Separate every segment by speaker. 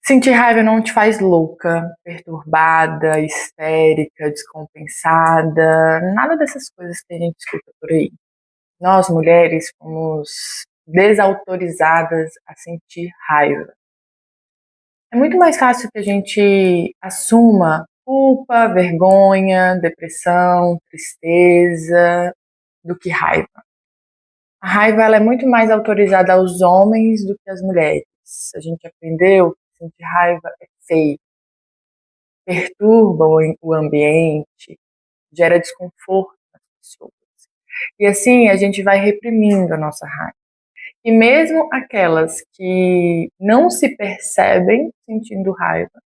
Speaker 1: Sentir raiva não te faz louca, perturbada, histérica, descompensada, nada dessas coisas que a gente escuta por aí. Nós, mulheres, fomos desautorizadas a sentir raiva. É muito mais fácil que a gente assuma culpa, vergonha, depressão, tristeza, do que raiva. A raiva ela é muito mais autorizada aos homens do que às mulheres. A gente aprendeu que sentir raiva é feio, perturba o ambiente, gera desconforto nas pessoas. E assim a gente vai reprimindo a nossa raiva. E mesmo aquelas que não se percebem sentindo raiva,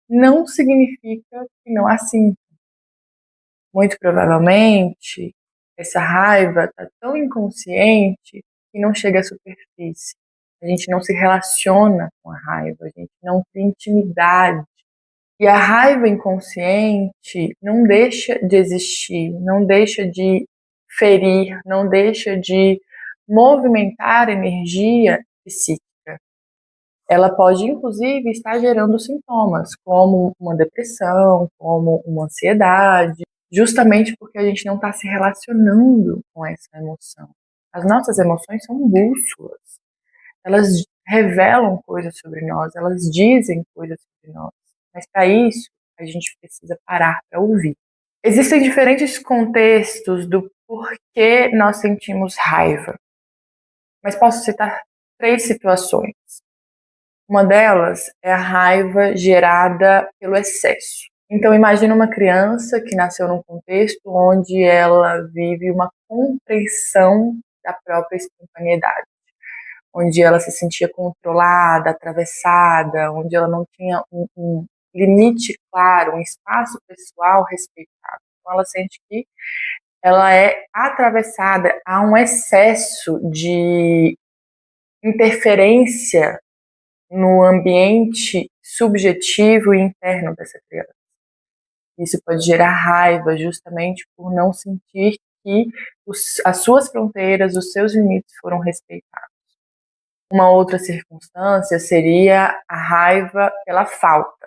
Speaker 1: não significa que não a sintam. Muito provavelmente, essa raiva está tão inconsciente que não chega à superfície. A gente não se relaciona com a raiva, a gente não tem intimidade. E a raiva inconsciente não deixa de existir, não deixa de ferir, não deixa de movimentar energia psíquica. Ela pode, inclusive, estar gerando sintomas, como uma depressão, como uma ansiedade, justamente porque a gente não está se relacionando com essa emoção. As nossas emoções são bússolas. Elas revelam coisas sobre nós, elas dizem coisas sobre nós. Mas para isso, a gente precisa parar para ouvir. Existem diferentes contextos do porquê nós sentimos raiva. Mas posso citar 3 situações. Uma delas é a raiva gerada pelo excesso. Então imagina uma criança que nasceu num contexto onde ela vive uma compreensão da própria espontaneidade, onde ela se sentia controlada, atravessada, onde ela não tinha um limite claro, um espaço pessoal respeitado. Então ela sente que ela é atravessada, há um excesso de interferência no ambiente subjetivo e interno dessa criança. Isso pode gerar raiva justamente por não sentir que as suas fronteiras, os seus limites foram respeitados. Uma outra circunstância seria a raiva pela falta.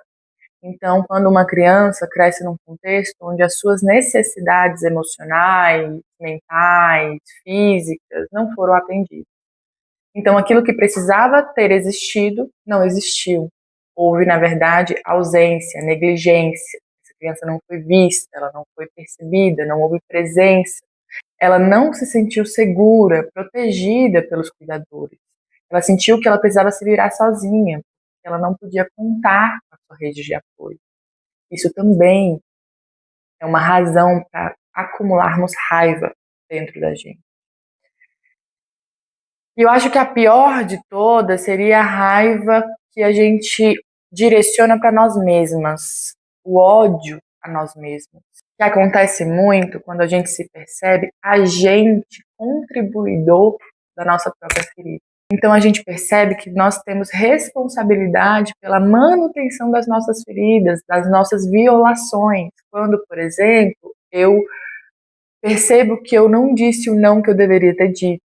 Speaker 1: Então, quando uma criança cresce num contexto onde as suas necessidades emocionais, mentais, físicas não foram atendidas. Então, aquilo que precisava ter existido, não existiu. Houve, na verdade, ausência, negligência. Essa criança não foi vista, ela não foi percebida, não houve presença. Ela não se sentiu segura, protegida pelos cuidadores. Ela sentiu que ela precisava se virar sozinha, que ela não podia contar com a sua rede de apoio. Isso também é uma razão para acumularmos raiva dentro da gente. E eu acho que a pior de todas seria a raiva que a gente direciona para nós mesmas, o ódio a nós mesmas. Que acontece muito quando a gente se percebe agente contribuidor da nossa própria ferida. Então a gente percebe que nós temos responsabilidade pela manutenção das nossas feridas, das nossas violações. Quando, por exemplo, eu percebo que eu não disse o não que eu deveria ter dito,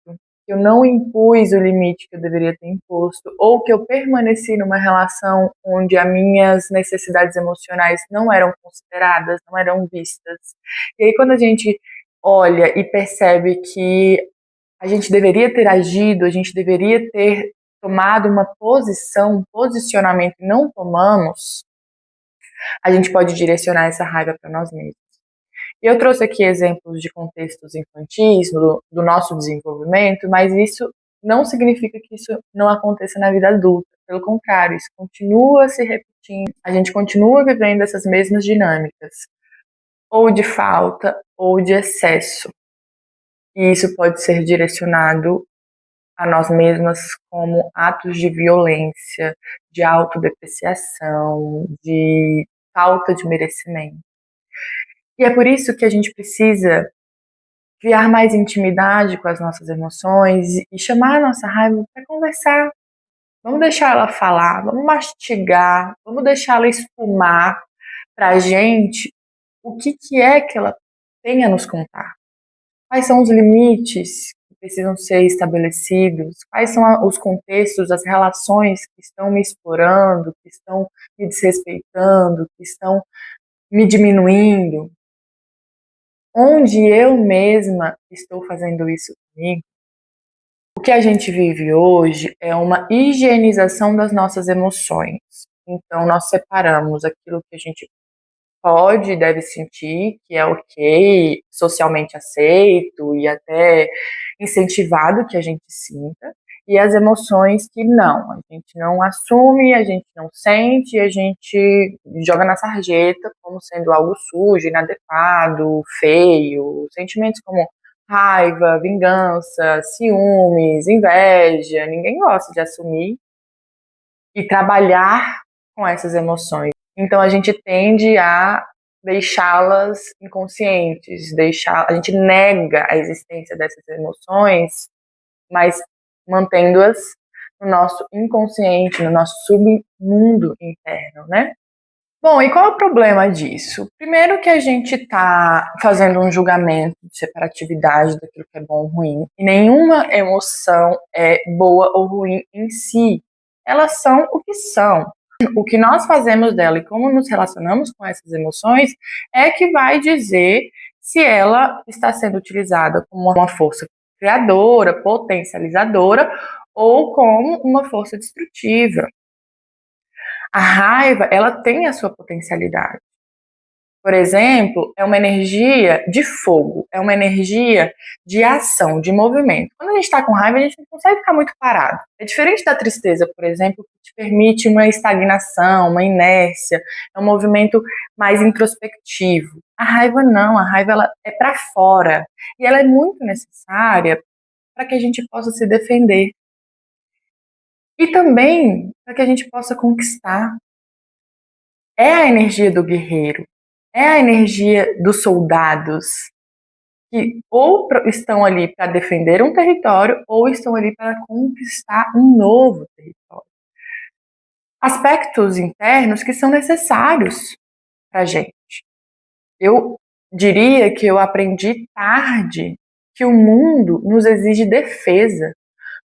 Speaker 1: que eu não impus o limite que eu deveria ter imposto, ou que eu permaneci numa relação onde as minhas necessidades emocionais não eram consideradas, não eram vistas. E aí quando a gente olha e percebe que a gente deveria ter agido, a gente deveria ter tomado uma posição, um posicionamento e não tomamos, a gente pode direcionar essa raiva para nós mesmos. Eu trouxe aqui exemplos de contextos infantis do nosso desenvolvimento, mas isso não significa que isso não aconteça na vida adulta. Pelo contrário, isso continua se repetindo. A gente continua vivendo essas mesmas dinâmicas, ou de falta ou de excesso. E isso pode ser direcionado a nós mesmas como atos de violência, de autodepreciação, de falta de merecimento. E é por isso que a gente precisa criar mais intimidade com as nossas emoções e chamar a nossa raiva para conversar. Vamos deixar ela falar, vamos mastigar, vamos deixar ela espumar para a gente o que é que ela tem a nos contar. Quais são os limites que precisam ser estabelecidos? Quais são os contextos, as relações que estão me explorando, que estão me desrespeitando, que estão me diminuindo? Onde eu mesma estou fazendo isso comigo? O que a gente vive hoje é uma higienização das nossas emoções. Então, nós separamos aquilo que a gente pode e deve sentir, que é ok, socialmente aceito e até incentivado que a gente sinta, e as emoções que não, a gente não assume, a gente não sente, a gente joga na sarjeta como sendo algo sujo, inadequado, feio, sentimentos como raiva, vingança, ciúmes, inveja, ninguém gosta de assumir e trabalhar com essas emoções. Então a gente tende a deixá-las inconscientes, a gente nega a existência dessas emoções, mas mantendo-as no nosso inconsciente, no nosso submundo interno, né? Bom, e qual é o problema disso? Primeiro que a gente está fazendo um julgamento de separatividade daquilo que é bom ou ruim, e nenhuma emoção é boa ou ruim em si. Elas são o que são. O que nós fazemos dela e como nos relacionamos com essas emoções é que vai dizer se ela está sendo utilizada como uma força criadora, potencializadora ou como uma força destrutiva. A raiva, ela tem a sua potencialidade. Por exemplo, é uma energia de fogo, é uma energia de ação, de movimento. Quando a gente está com raiva, a gente não consegue ficar muito parado. É diferente da tristeza, por exemplo, que te permite uma estagnação, uma inércia, é um movimento mais introspectivo. A raiva não, a raiva ela é para fora e ela é muito necessária para que a gente possa se defender e também para que a gente possa conquistar. É a energia do guerreiro, é a energia dos soldados que ou estão ali para defender um território ou estão ali para conquistar um novo território. Aspectos internos que são necessários para a gente. Eu diria que eu aprendi tarde que o mundo nos exige defesa.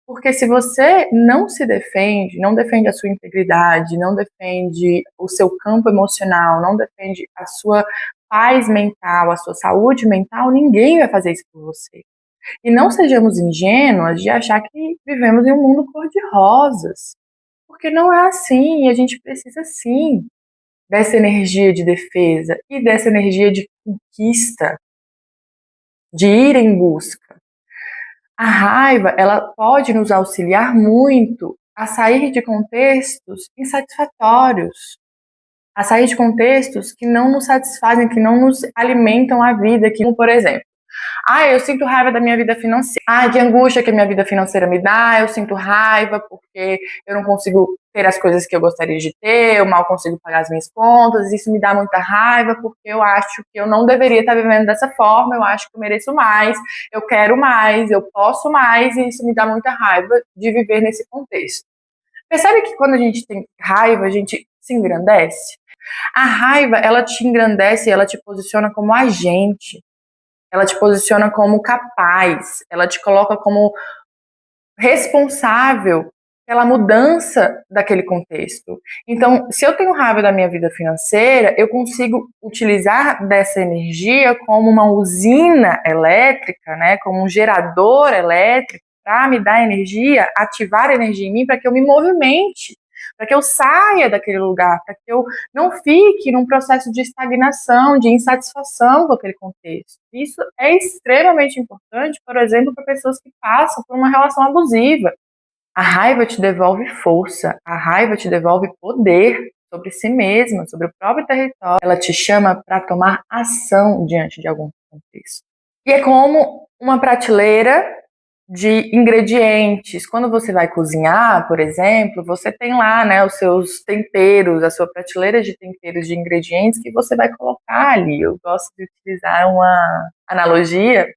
Speaker 1: Porque se você não se defende, não defende a sua integridade, não defende o seu campo emocional, não defende a sua paz mental, a sua saúde mental, ninguém vai fazer isso por você. E não sejamos ingênuas de achar que vivemos em um mundo cor-de-rosas, porque não é assim, e a gente precisa sim dessa energia de defesa e dessa energia de conquista, de ir em busca. A raiva, ela pode nos auxiliar muito a sair de contextos insatisfatórios, a sair de contextos que não nos satisfazem, que não nos alimentam a vida, como por exemplo, eu sinto raiva da minha vida financeira. Que angústia que a minha vida financeira me dá. Eu sinto raiva porque eu não consigo ter as coisas que eu gostaria de ter, eu mal consigo pagar as minhas contas. Isso me dá muita raiva porque eu acho que eu não deveria estar vivendo dessa forma. Eu acho que eu mereço mais, eu quero mais, eu posso mais, e isso me dá muita raiva de viver nesse contexto. Percebe que quando a gente tem raiva, a gente se engrandece? A raiva, ela te engrandece, ela te posiciona como agente. Ela te posiciona como capaz, ela te coloca como responsável pela mudança daquele contexto. Então, se eu tenho raiva da minha vida financeira, eu consigo utilizar dessa energia como uma usina elétrica, né, como um gerador elétrico para me dar energia, ativar energia em mim para que eu me movimente, para que eu saia daquele lugar, para que eu não fique num processo de estagnação, de insatisfação com aquele contexto. Isso é extremamente importante, por exemplo, para pessoas que passam por uma relação abusiva. A raiva te devolve força, a raiva te devolve poder sobre si mesma, sobre o próprio território. Ela te chama para tomar ação diante de algum contexto. E é como uma prateleira de ingredientes. Quando você vai cozinhar, por exemplo, você tem lá, né, os seus temperos, a sua prateleira de temperos, de ingredientes que você vai colocar ali. Eu gosto de utilizar uma analogia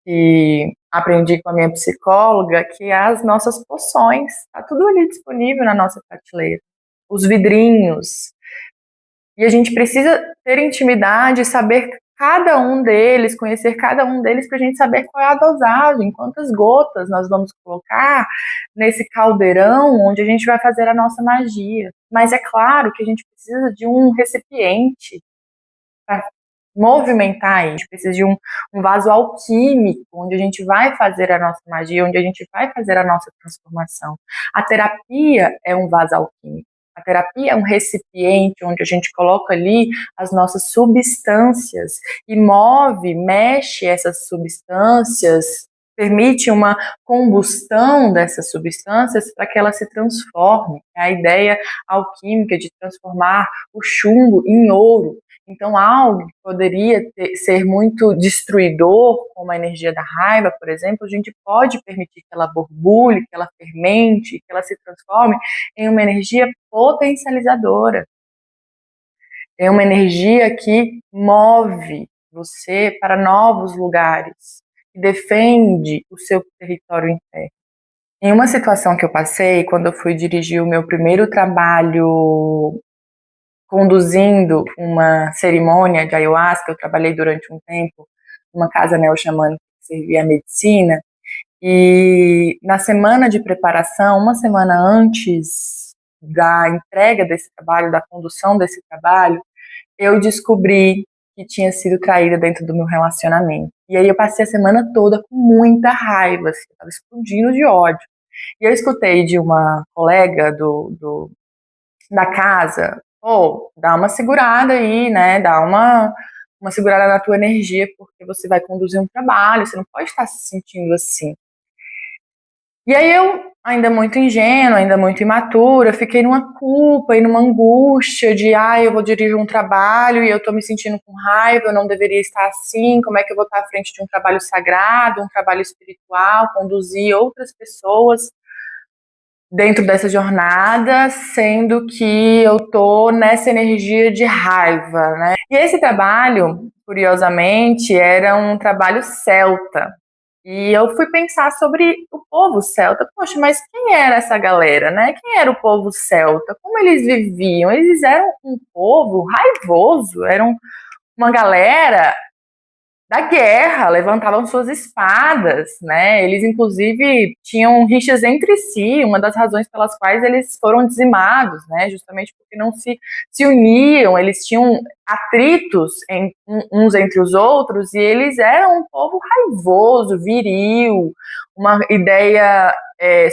Speaker 1: que aprendi com a minha psicóloga, que é as nossas poções. Tá tudo ali disponível na nossa prateleira. Os vidrinhos. E a gente precisa ter intimidade e saber cada um deles, conhecer cada um deles para a gente saber qual é a dosagem, quantas gotas nós vamos colocar nesse caldeirão onde a gente vai fazer a nossa magia. Mas é claro que a gente precisa de um recipiente para movimentar isso, a gente precisa de um vaso alquímico, onde a gente vai fazer a nossa magia, onde a gente vai fazer a nossa transformação. A terapia é um vaso alquímico. A terapia é um recipiente onde a gente coloca ali as nossas substâncias e move, mexe essas substâncias, permite uma combustão dessas substâncias para que elas se transformem. É a ideia alquímica de transformar o chumbo em ouro. Então, algo que poderia ser muito destruidor, como a energia da raiva, por exemplo, a gente pode permitir que ela borbulhe, que ela fermente, que ela se transforme em uma energia potencializadora. É uma energia que move você para novos lugares, que defende o seu território interno. Em uma situação que eu passei, quando eu fui dirigir o meu primeiro trabalho conduzindo uma cerimônia de ayahuasca, eu trabalhei durante um tempo numa casa neo-xamânica que servia a medicina, e na semana de preparação, uma semana antes da entrega desse trabalho, da condução desse trabalho, eu descobri que tinha sido traída dentro do meu relacionamento. E aí eu passei a semana toda com muita raiva, assim, eu estava explodindo de ódio. E eu escutei de uma colega da casa, pô, dá uma segurada aí, né? Dá uma segurada na tua energia, porque você vai conduzir um trabalho, você não pode estar se sentindo assim. E aí eu, ainda muito ingênua, ainda muito imatura, fiquei numa culpa e numa angústia de, eu vou dirigir um trabalho e eu tô me sentindo com raiva, eu não deveria estar assim, como é que eu vou estar à frente de um trabalho sagrado, um trabalho espiritual, conduzir outras pessoas dentro dessa jornada, sendo que eu tô nessa energia de raiva, né? E esse trabalho, curiosamente, era um trabalho celta. E eu fui pensar sobre o povo celta. Poxa, mas quem era essa galera, né? Quem era o povo celta? Como eles viviam? Eles eram um povo raivoso, eram uma galera da guerra, levantavam suas espadas, né? Eles, inclusive, tinham rixas entre si, uma das razões pelas quais eles foram dizimados, né? Justamente porque não se uniam, eles tinham atritos uns entre os outros, e eles eram um povo raivoso, viril, uma ideia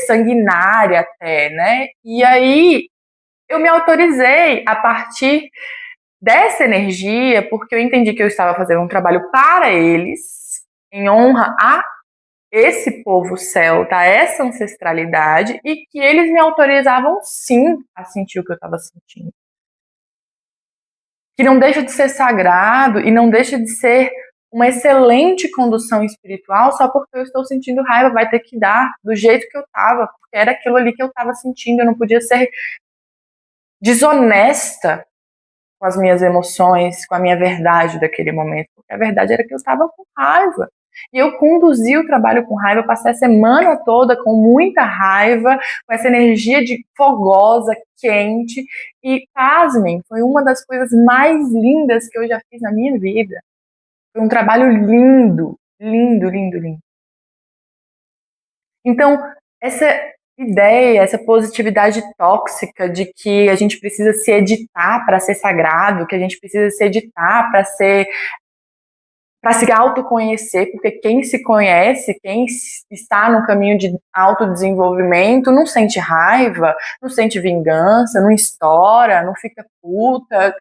Speaker 1: sanguinária até, né? E aí eu me autorizei a partir dessa energia, porque eu entendi que eu estava fazendo um trabalho para eles, em honra a esse povo celta, a essa ancestralidade, e que eles me autorizavam sim a sentir o que eu estava sentindo. Que não deixa de ser sagrado e não deixa de ser uma excelente condução espiritual só porque eu estou sentindo raiva, vai ter que dar do jeito que eu estava, porque era aquilo ali que eu estava sentindo, eu não podia ser desonesta com as minhas emoções, com a minha verdade daquele momento, porque a verdade era que eu estava com raiva. E eu conduzi o trabalho com raiva, passei a semana toda com muita raiva, com essa energia de fogosa, quente, e pasmem, foi uma das coisas mais lindas que eu já fiz na minha vida. Foi um trabalho lindo, lindo, lindo, lindo. Então, essa ideia, essa positividade tóxica de que a gente precisa se editar para ser sagrado, que a gente precisa se editar para se autoconhecer, porque quem se conhece, quem está no caminho de autodesenvolvimento, não sente raiva, não sente vingança, não estoura, não fica puta.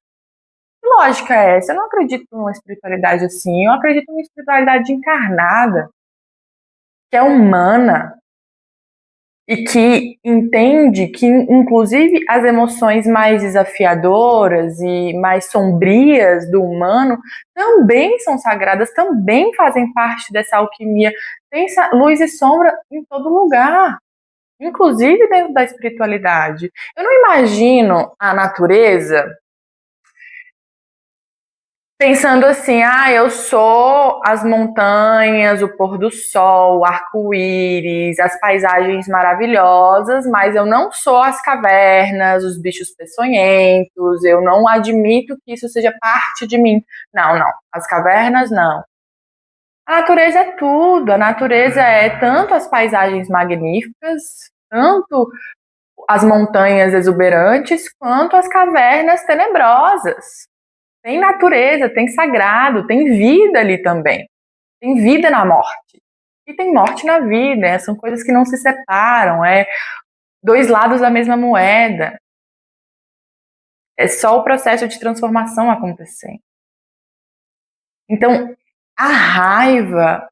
Speaker 1: Que lógica é essa? Eu não acredito numa espiritualidade assim, eu acredito numa espiritualidade encarnada, que é humana, e que entende que, inclusive, as emoções mais desafiadoras e mais sombrias do humano também são sagradas, também fazem parte dessa alquimia. Tem luz e sombra em todo lugar, inclusive dentro da espiritualidade. Eu não imagino a natureza pensando assim, eu sou as montanhas, o pôr do sol, o arco-íris, as paisagens maravilhosas, mas eu não sou as cavernas, os bichos peçonhentos, eu não admito que isso seja parte de mim. Não, não, as cavernas não. A natureza é tudo, a natureza é tanto as paisagens magníficas, tanto as montanhas exuberantes, quanto as cavernas tenebrosas. Tem natureza, tem sagrado, tem vida ali também. Tem vida na morte. E tem morte na vida, são coisas que não se separam, é dois lados da mesma moeda. É só o processo de transformação acontecendo. Então, a raiva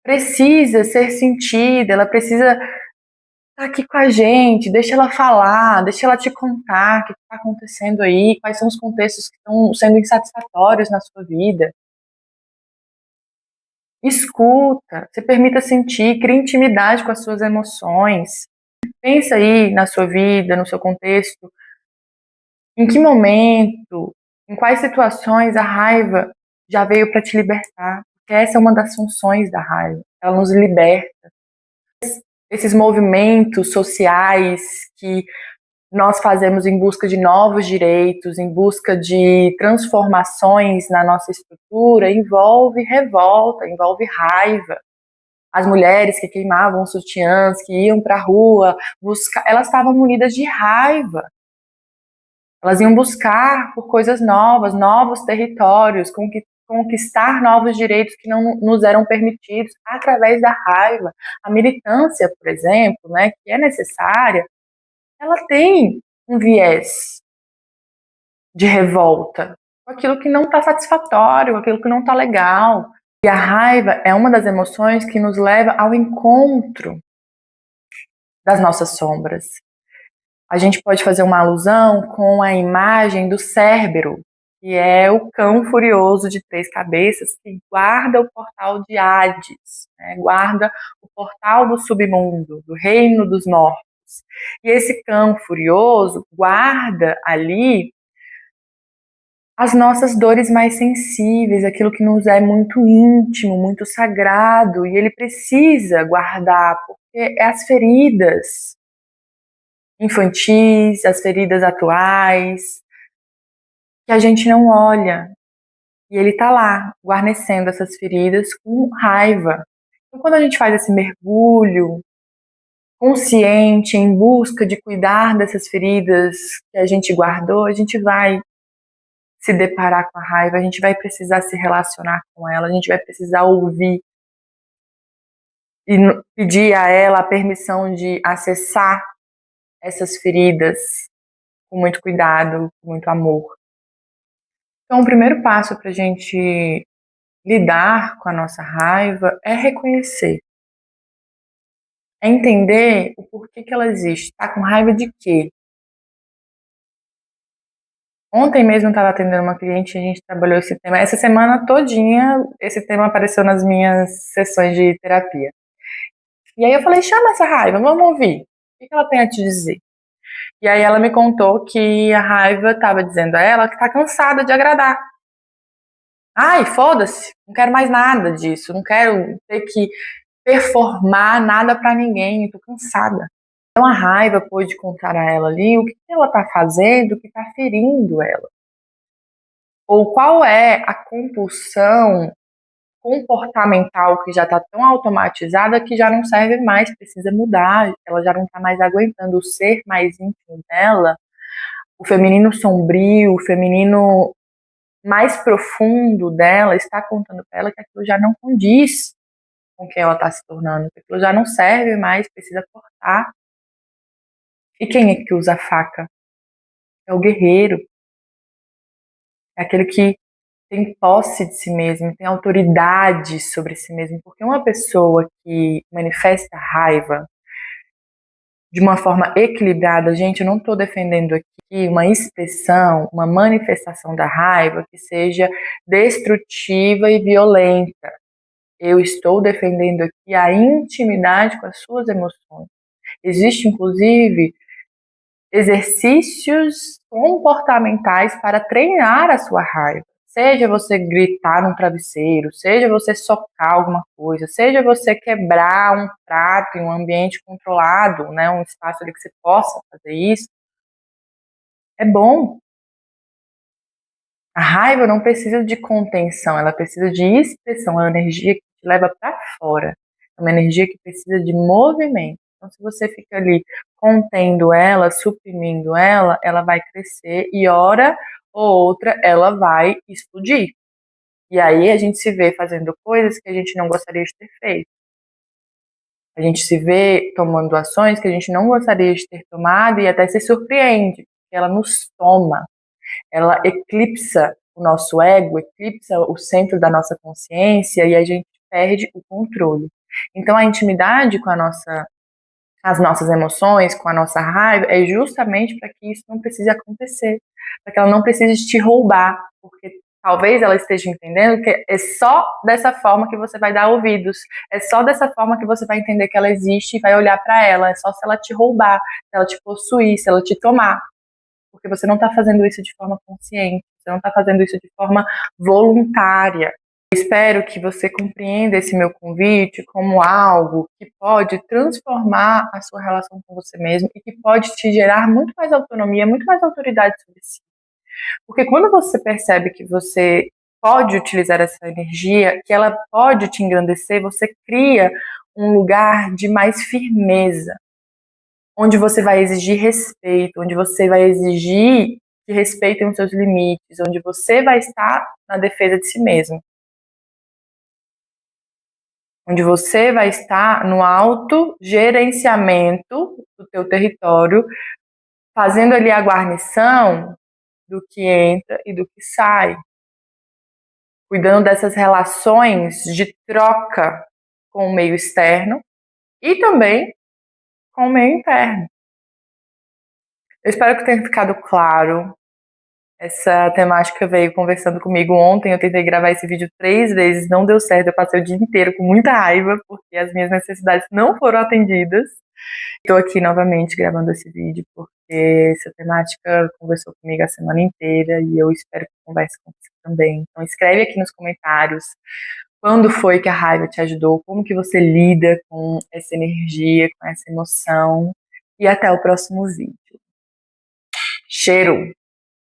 Speaker 1: precisa ser sentida, ela precisa estar aqui com a gente, deixa ela falar, deixa ela te contar o que está acontecendo aí, quais são os contextos que estão sendo insatisfatórios na sua vida. Escuta, se permita sentir, crie intimidade com as suas emoções. Pensa aí na sua vida, no seu contexto, em que momento, em quais situações a raiva já veio para te libertar. Porque essa é uma das funções da raiva, ela nos liberta. Esses movimentos sociais que nós fazemos em busca de novos direitos, em busca de transformações na nossa estrutura, envolve revolta, envolve raiva. As mulheres que queimavam sutiãs, que iam para a rua buscar, elas estavam munidas de raiva. Elas iam buscar por coisas novas, novos territórios, conquistar novos direitos que não nos eram permitidos através da raiva. A militância, por exemplo, né, que é necessária, ela tem um viés de revolta com aquilo que não está satisfatório, com aquilo que não está legal. E a raiva é uma das emoções que nos leva ao encontro das nossas sombras. A gente pode fazer uma alusão com a imagem do Cérbero, que é o cão furioso de 3 cabeças que guarda o portal de Hades, né? Guarda o portal do submundo, do reino dos mortos. E esse cão furioso guarda ali as nossas dores mais sensíveis, aquilo que nos é muito íntimo, muito sagrado, e ele precisa guardar, porque é as feridas infantis, as feridas atuais, que a gente não olha. E ele tá lá, guarnecendo essas feridas com raiva. Então, quando a gente faz esse mergulho consciente em busca de cuidar dessas feridas que a gente guardou, a gente vai se deparar com a raiva, a gente vai precisar se relacionar com ela, a gente vai precisar ouvir e pedir a ela a permissão de acessar essas feridas com muito cuidado, com muito amor. Então, o primeiro passo para a gente lidar com a nossa raiva é reconhecer, é entender o porquê que ela existe. Tá com raiva de quê? Ontem mesmo eu estava atendendo uma cliente e a gente trabalhou esse tema. Essa semana todinha esse tema apareceu nas minhas sessões de terapia. E aí eu falei, chama essa raiva, vamos ouvir. O que ela tem a te dizer? E aí ela me contou que a raiva estava dizendo a ela que está cansada de agradar. Ai, foda-se, não quero mais nada disso, não quero ter que performar nada para ninguém, tô cansada. Então a raiva pôde contar a ela ali o que ela tá fazendo que tá ferindo ela. Ou qual é a compulsão comportamental que já está tão automatizada que já não serve mais, precisa mudar, ela já não está mais aguentando o ser mais íntimo dela, o feminino sombrio, o feminino mais profundo dela está contando para ela que aquilo já não condiz com quem ela está se tornando, que aquilo já não serve mais, precisa cortar. E quem é que usa a faca? É o guerreiro, é aquele que tem posse de si mesmo, tem autoridade sobre si mesmo, porque uma pessoa que manifesta raiva de uma forma equilibrada, gente, eu não estou defendendo aqui uma expressão, uma manifestação da raiva que seja destrutiva e violenta. Eu estou defendendo aqui a intimidade com as suas emoções. Existe, inclusive, exercícios comportamentais para treinar a sua raiva. Seja você gritar num travesseiro, seja você socar alguma coisa, seja você quebrar um prato em um ambiente controlado, né, um espaço ali que você possa fazer isso, é bom. A raiva não precisa de contenção, ela precisa de expressão, é uma energia que te leva para fora, é uma energia que precisa de movimento. Então, se você fica ali contendo ela, suprimindo ela, ela vai crescer e hora ou outra ela vai explodir. E aí a gente se vê fazendo coisas que a gente não gostaria de ter feito. A gente se vê tomando ações que a gente não gostaria de ter tomado e até se surpreende, porque ela nos toma, ela eclipsa o nosso ego, eclipsa o centro da nossa consciência e a gente perde o controle. Então a intimidade com as nossas emoções, com a nossa raiva, é justamente para que isso não precise acontecer, para que ela não precise te roubar, porque talvez ela esteja entendendo que é só dessa forma que você vai dar ouvidos, é só dessa forma que você vai entender que ela existe e vai olhar para ela, é só se ela te roubar, se ela te possuir, se ela te tomar, porque você não está fazendo isso de forma consciente, você não está fazendo isso de forma voluntária. Espero que você compreenda esse meu convite como algo que pode transformar a sua relação com você mesmo e que pode te gerar muito mais autonomia, muito mais autoridade sobre si. Porque quando você percebe que você pode utilizar essa energia, que ela pode te engrandecer, você cria um lugar de mais firmeza, onde você vai exigir respeito, onde você vai exigir que respeitem os seus limites, onde você vai estar na defesa de si mesmo, onde você vai estar no autogerenciamento do teu território, fazendo ali a guarnição do que entra e do que sai, cuidando dessas relações de troca com o meio externo e também com o meio interno. Eu espero que tenha ficado claro. Essa temática veio conversando comigo ontem. Eu tentei gravar esse vídeo 3 vezes, não deu certo. Eu passei o dia inteiro com muita raiva porque as minhas necessidades não foram atendidas. Estou aqui novamente gravando esse vídeo porque essa temática conversou comigo a semana inteira e eu espero que converse com você também. Então escreve aqui nos comentários quando foi que a raiva te ajudou, como que você lida com essa energia, com essa emoção. E até o próximo vídeo. Cheiro!